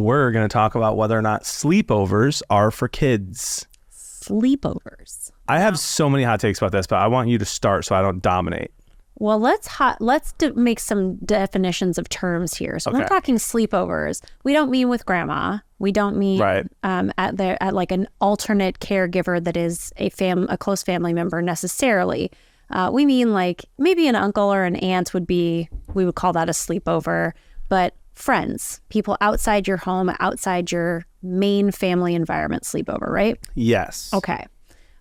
We're going to talk about whether or not sleepovers are for kids. Sleepovers. I have so many hot takes about this, but I want you to start so I don't dominate. Well, let's make some definitions of terms here. So when we're talking sleepovers, we don't mean with grandma. We don't mean at like an alternate caregiver that is a close family member necessarily. We mean like maybe an uncle or an aunt we would call that a sleepover, but friends, people outside your home, outside your main family environment sleepover, right? Yes. Okay.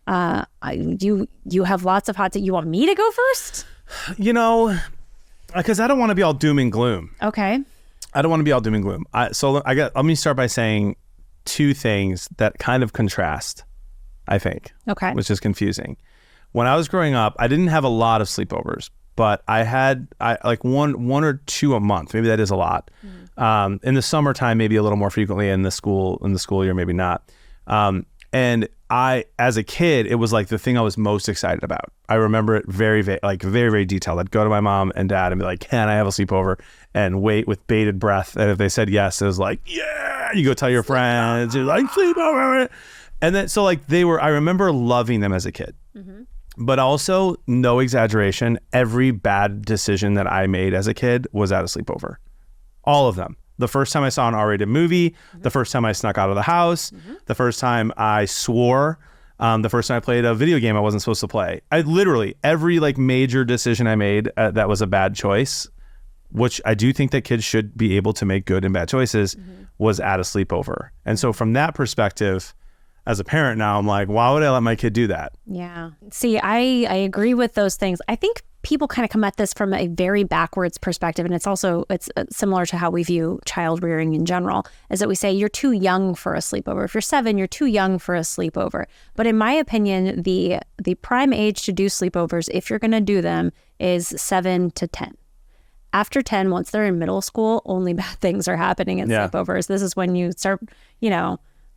You have lots of hot takes. You want me to go first? You know, because I don't want to be all doom and gloom. Okay. I don't want to be all doom and gloom. Let me start by saying two things that kind of contrast, I think. Okay. Which is confusing. When I was growing up, I didn't have a lot of sleepovers, but I had like one or two a month. Maybe that is a lot. Mm-hmm. In the summertime, maybe a little more frequently. In the school year, maybe not. And I, as a kid, it was like the thing I was most excited about. I remember it very, very detailed. I'd go to my mom and dad and be like, "Can I have a sleepover?" And wait with bated breath. And if they said yes, it was like, "Yeah!" You go tell your friends, you're like, "Sleepover!" And then I remember loving them as a kid. Mm-hmm. But also, no exaggeration, every bad decision that I made as a kid was at a sleepover. All of them. The first time I saw an R-rated movie, the first time I snuck out of the house, the first time I swore, the first time I played a video game I wasn't supposed to play. I literally, every major decision I made that was a bad choice, which I do think that kids should be able to make good and bad choices, was at a sleepover. And so from that perspective, as a parent now, I'm like, why would I let my kid do that? Yeah. See, I agree with those things. I think people kind of come at this from a very backwards perspective. And it's similar to how we view child rearing in general, is that we say you're too young for a sleepover. If you're 7, you're too young for a sleepover. But in my opinion, the prime age to do sleepovers, if you're going to do them, is 7 to 10. After 10, once they're in middle school, only bad things are happening at sleepovers. This is when you start,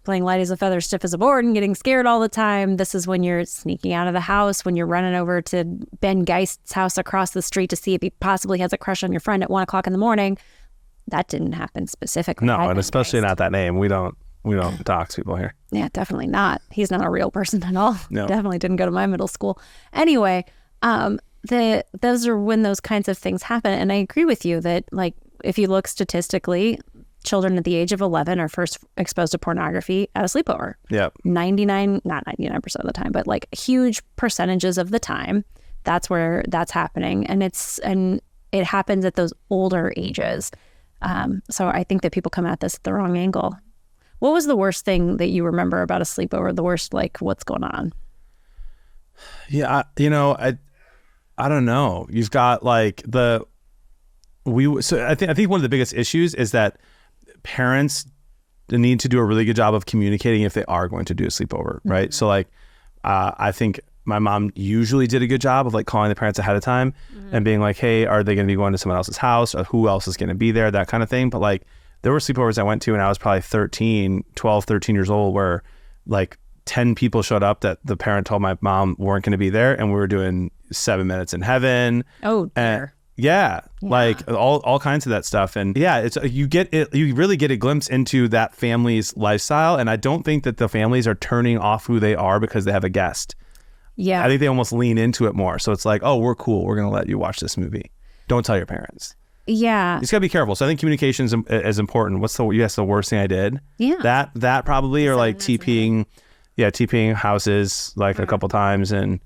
playing light as a feather, stiff as a board, and getting scared all the time. This is when you're sneaking out of the house, when you're running over to Ben Geist's house across the street to see if he possibly has a crush on your friend at 1 o'clock in the morning. That didn't happen specifically. No, and especially not that name. We don't dox people here. Yeah, definitely not. He's not a real person at all. No. Definitely didn't go to my middle school. Anyway, those are when those kinds of things happen. And I agree with you that if you look statistically, children at the age of 11 are first exposed to pornography at a sleepover. Yep. Not 99% of the time, but huge percentages of the time, that's where that's happening. And it happens at those older ages. So I think that people come at this at the wrong angle. What was the worst thing that you remember about a sleepover? The worst, what's going on? Yeah, I don't know. You've got I think one of the biggest issues is that parents need to do a really good job of communicating if they are going to do a sleepover, right? Mm-hmm. So I think my mom usually did a good job of calling the parents ahead of time and being like, hey, are they going to be going to someone else's house, or who else is going to be there, that kind of thing. But there were sleepovers I went to when I was probably 13 years old where 10 people showed up that the parent told my mom weren't going to be there, and we were doing 7 Minutes in Heaven. Oh, dear. Yeah, all kinds of that stuff. And you really get a glimpse into that family's lifestyle. And I don't think that the families are turning off who they are because they have a guest. Yeah. I think they almost lean into it more. So it's oh, we're cool. We're going to let you watch this movie. Don't tell your parents. Yeah. You just got to be careful. So I think communication is important. What's the worst thing I did? Yeah. That probably, or TPing houses a couple times. And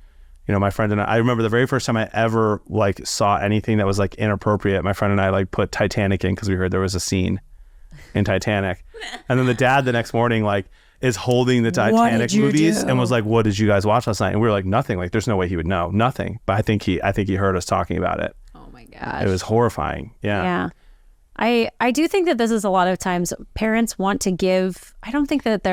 my friend and I remember the very first time I ever saw anything that was inappropriate. My friend and I put Titanic in because we heard there was a scene in Titanic. And then the dad the next morning is holding the Titanic movies and was what did you guys watch last night? And we were nothing. There's no way he would know. Nothing. But I think he heard us talking about it. Oh my gosh. It was horrifying. Yeah. Yeah. I do think that this is a lot of times parents want to give, I don't think that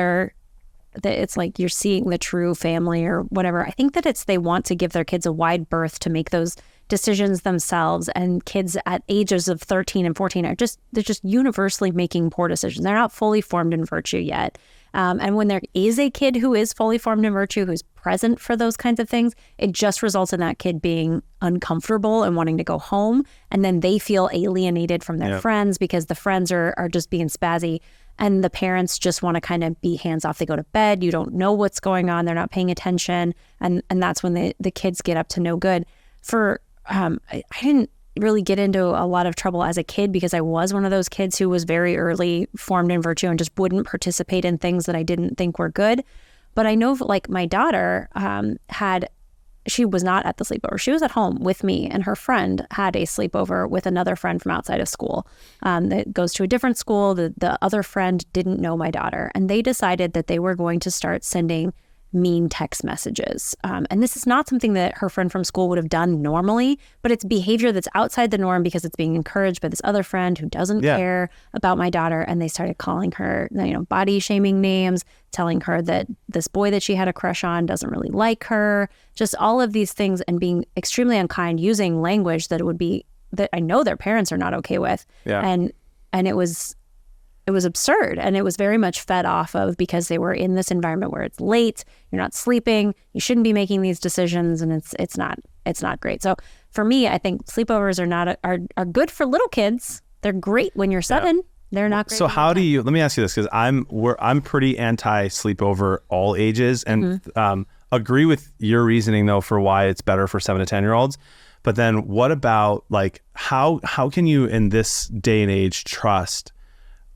it's you're seeing the true family or whatever. I think that they want to give their kids a wide berth to make those decisions themselves. And kids at ages of 13 and 14 they're just universally making poor decisions. They're not fully formed in virtue yet. And when there is a kid who is fully formed in virtue, who's present for those kinds of things, it just results in that kid being uncomfortable and wanting to go home. And then they feel alienated from their friends because the friends are just being spazzy. and the parents just want to kind of be hands off. They go to bed. You don't know what's going on. They're not paying attention. And that's when the kids get up to no good. I didn't really get into a lot of trouble as a kid because I was one of those kids who was very early formed in virtue and just wouldn't participate in things that I didn't think were good. But I know like my daughter she was not at the sleepover. She was at home with me, and her friend had a sleepover with another friend from outside of school that goes to a different school. The other friend didn't know my daughter, and they decided that they were going to start sending mean text messages. And this is not something that her friend from school would have done normally, but it's behavior that's outside the norm because it's being encouraged by this other friend who doesn't care about my daughter. And they started calling her, body shaming names, telling her that this boy that she had a crush on doesn't really like her, just all of these things, and being extremely unkind, using language that I know their parents are not okay with. Yeah. And it was absurd. And it was very much fed off of because they were in this environment where it's late, you're not sleeping, you shouldn't be making these decisions, and it's not great. So for me, I think sleepovers are good for little kids. They're great when you're 7. Yeah. They're not great. So how do you, let me ask you this, because I'm pretty anti sleepover all ages, and agree with your reasoning though for why it's better for 7 to 10 year olds. But then what about like how can you in this day and age trust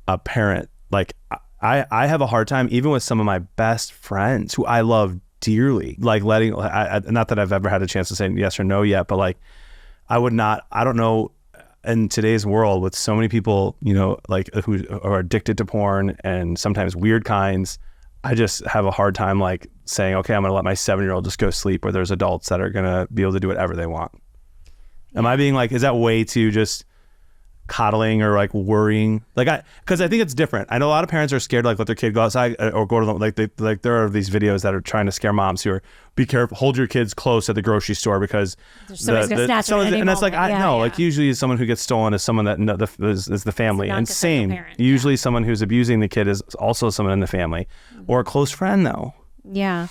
a parent? Like I have a hard time even with some of my best friends who I love dearly, like letting, not that I've ever had a chance to say yes or no yet, but like I don't know, in today's world with so many people, like who are addicted to porn and sometimes weird kinds, I just have a hard time like saying, okay, I'm going to let my 7-year-old just go sleep where there's adults that are going to be able to do whatever they want. Am I being like, is that way too just coddling or like worrying? Because I think it's different. I know a lot of parents are scared to like let their kid go outside or go to them. There are these videos that are trying to scare moms who are, be careful, hold your kids close at the grocery store because somebody's gonna snatch them. And that's like, like usually someone who gets stolen is someone that is the family. And same, usually someone who's abusing the kid is also someone in the family or a close friend though. Yeah.